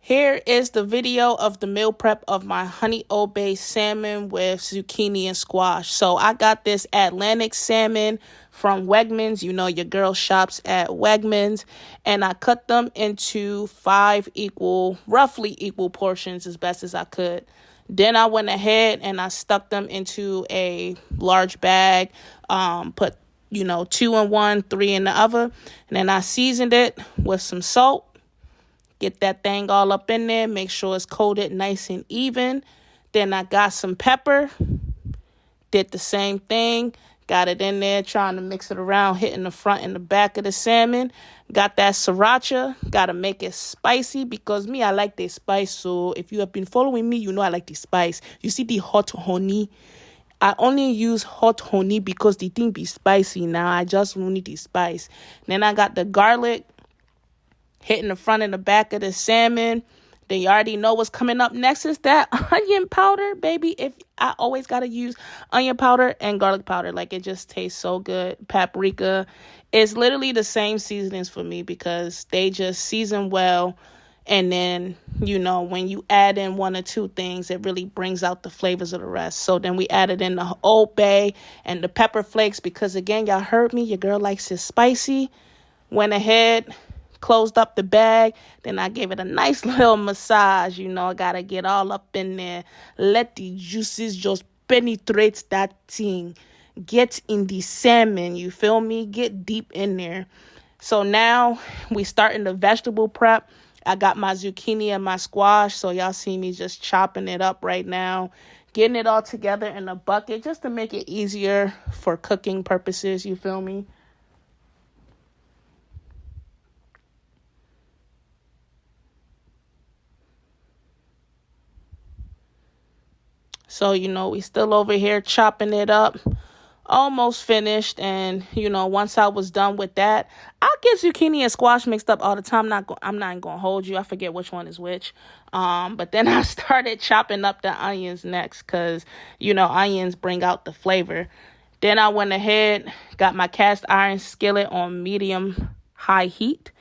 Here is the video of the meal prep of my honey old-bay salmon with zucchini and squash. So I got this Atlantic salmon from Wegmans. You know, your girl shops at Wegmans. And I cut them into roughly equal portions as best as I could. Then I went ahead and I stuck them into a large bag, put 2 in one, 3 in the other. And then I seasoned it with some salt. Get that thing all up in there. Make sure it's coated nice and even. Then I got some pepper. Did the same thing. Got it in there, trying to mix it around, hitting the front and the back of the salmon. Got that sriracha. Got to make it spicy because I like the spice. So if you have been following me, you know I like the spice. You see the hot honey. I only use hot honey because the thing be spicy now. I just need the spice. Then I got the garlic. Hitting the front and the back of the salmon. Then you already know what's coming up next is that onion powder, baby. If I always got to use onion powder and garlic powder. Like, it just tastes so good. Paprika. It's literally the same seasonings for me because they just season well. And then, when you add in one or two things, it really brings out the flavors of the rest. So then we added in the Old Bay and the pepper flakes because, again, y'all heard me. Your girl likes it spicy. Went ahead, closed up the bag. Then I gave it a nice little massage. I gotta get all up in there. Let the juices just penetrate that thing. Get in the salmon. You feel me? Get deep in there. So now we starting the vegetable prep. I got my zucchini and my squash. So y'all see me just chopping it up right now. Getting it all together in a bucket just to make it easier for cooking purposes. You feel me? So, we still over here chopping it up. Almost finished. And, once I was done with that, I get zucchini and squash mixed up all the time. I'm not going to hold you. I forget which one is which. But then I started chopping up the onions next because, onions bring out the flavor. Then I went ahead, got my cast iron skillet on medium high heat.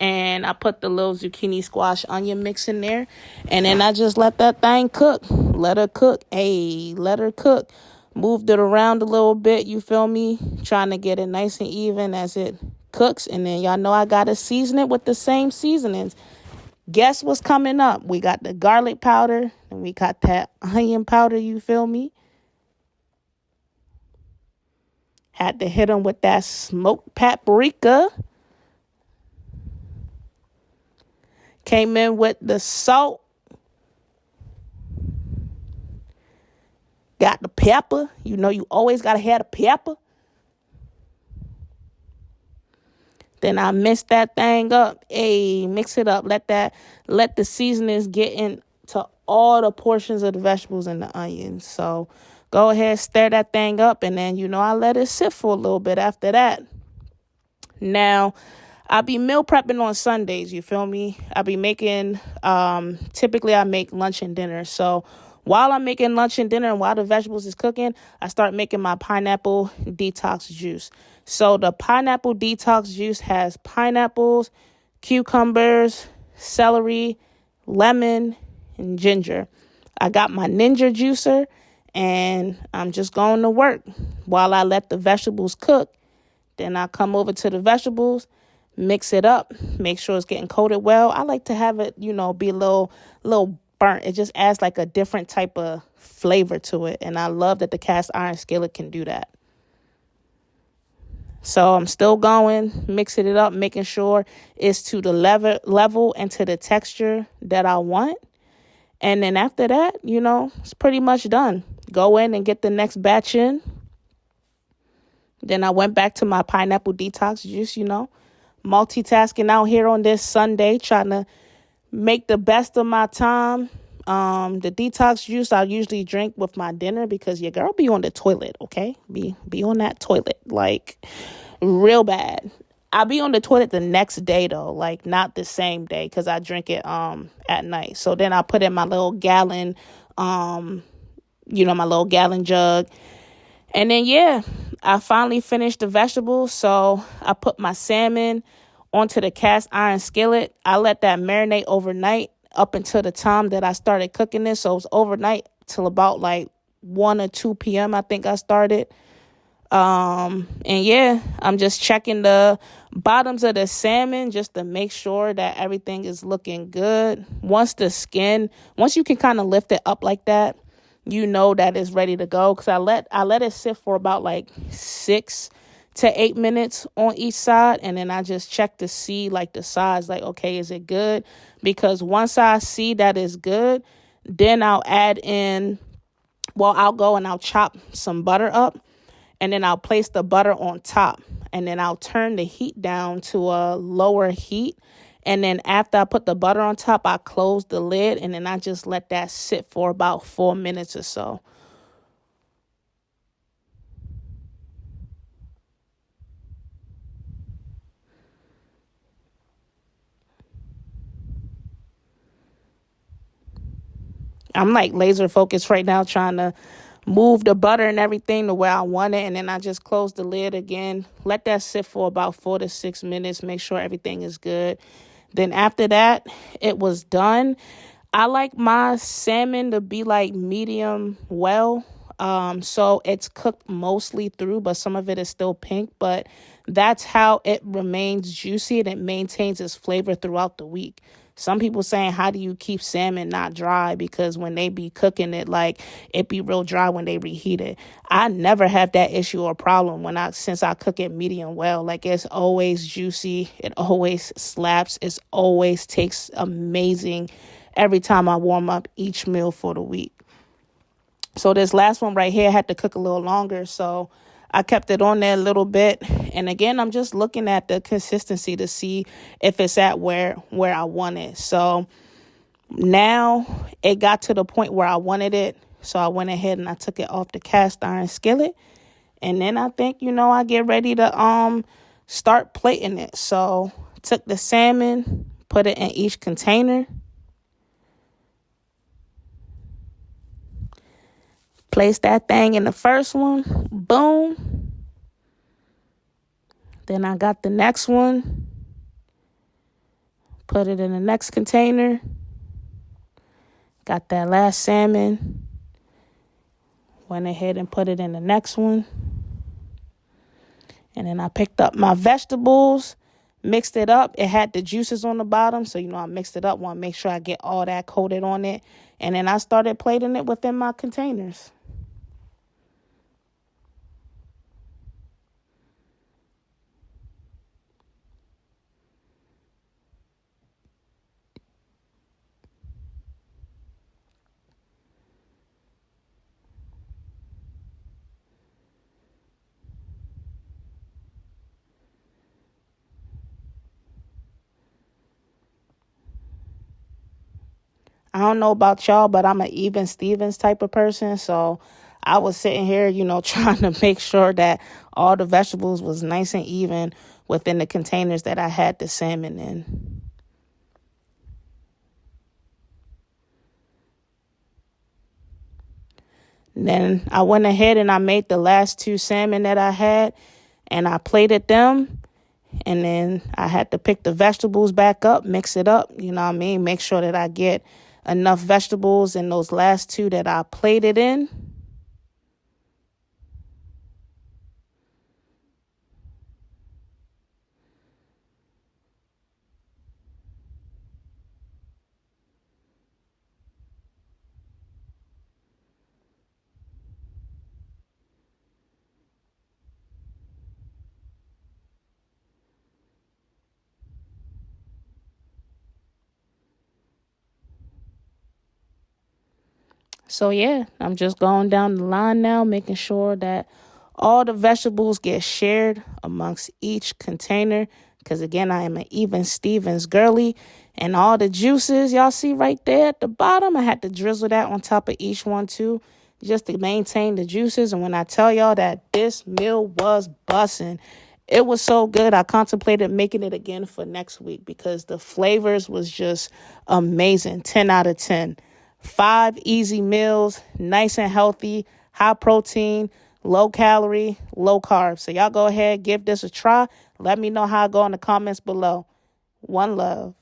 And I put the little zucchini squash onion mix in there. And then I just let that thing cook. Let her cook. Let her cook. Moved it around a little bit, you feel me? Trying to get it nice and even as it cooks. And then y'all know I got to season it with the same seasonings. Guess what's coming up? We got the garlic powder. And we got that onion powder, you feel me? Had to hit them with that smoked paprika. Came in with the salt. Got the pepper. You always got to have the pepper. Then I mix that thing up. Mix it up. Let the seasonings get into all the portions of the vegetables and the onions. So go ahead, stir that thing up. And then, I let it sit for a little bit after that. Now, I'll be meal prepping on Sundays, you feel me? I'll be making, typically I make lunch and dinner. So while I'm making lunch and dinner and while the vegetables is cooking, I start making my pineapple detox juice. So the pineapple detox juice has pineapples, cucumbers, celery, lemon, and ginger. I got my Ninja juicer and I'm just going to work while I let the vegetables cook. Then I come over to the vegetables, mix it up, make sure it's getting coated well. I like to have it, be a little burnt. It just adds like a different type of flavor to it. And I love that the cast iron skillet can do that. So I'm still going, mixing it up, making sure it's to the level and to the texture that I want. And then after that, it's pretty much done. Go in and get the next batch in. Then I went back to my pineapple detox juice, multitasking out here on this Sunday, trying to make the best of my time. The detox juice I usually drink with my dinner because your girl be on the toilet, okay? Be on that toilet, like real bad. I'll be on the toilet the next day though, like not the same day because I drink it at night. So then I put in my little gallon, my little gallon jug. And then, I finally finished the vegetables. So I put my salmon onto the cast iron skillet. I let that marinate overnight. up until the time that I started cooking this. So it was overnight till about like 1 or 2 p.m. I think I started. And yeah, I'm just checking the bottoms of the salmon just to make sure that everything is looking good. Once you can kind of lift it up like that, you know that it's ready to go. Cause I let it sit for about like 6 to 8 minutes on each side. And then I just check to see like the size, like, okay, is it good? Because once I see that it's good, then I'll go and I'll chop some butter up. And then I'll place the butter on top. And then I'll turn the heat down to a lower heat. And then after I put the butter on top, I close the lid. And then I just let that sit for about 4 minutes or so. I'm like laser focused right now trying to move the butter and everything the way I want it. And then I just close the lid again. Let that sit for about 4 to 6 minutes. Make sure everything is good. Then after that, it was done. I like my salmon to be like medium well. So it's cooked mostly through, but some of it is still pink. But that's how it remains juicy and it maintains its flavor throughout the week. Some people saying, how do you keep salmon not dry? Because when they be cooking it, like it be real dry when they reheat it. I never have that issue or problem since I cook it medium well. Like it's always juicy. It always slaps. It always tastes amazing every time I warm up each meal for the week. So this last one right here had to cook a little longer. So I kept it on there a little bit. And again, I'm just looking at the consistency to see if it's at where I want it. So now it got to the point where I wanted it. So I went ahead and I took it off the cast iron skillet. And then I think, I get ready to start plating it. So took the salmon, put it in each container. Place that thing in the first one. Boom. Then I got the next one. Put it in the next container. Got that last salmon. Went ahead and put it in the next one. And then I picked up my vegetables. Mixed it up. It had the juices on the bottom. So, I mixed it up. Want to make sure I get all that coated on it. And then I started plating it within my containers. I don't know about y'all, but I'm an even Stevens type of person. So I was sitting here, trying to make sure that all the vegetables was nice and even within the containers that I had the salmon in. Then I went ahead and I made the last 2 salmon that I had and I plated them. And then I had to pick the vegetables back up, mix it up, make sure that I get enough vegetables in those last 2 that I plated in. So yeah, I'm just going down the line now, making sure that all the vegetables get shared amongst each container. Because again, I am an even Stevens girly. And all the juices y'all see right there at the bottom, I had to drizzle that on top of each one too, just to maintain the juices. And when I tell y'all that this meal was bussin', it was so good. I contemplated making it again for next week because the flavors was just amazing. 10 out of 10. 5 easy meals, nice and healthy, high protein, low calorie, low carb. So y'all go ahead, give this a try. Let me know how I go in the comments below. One love.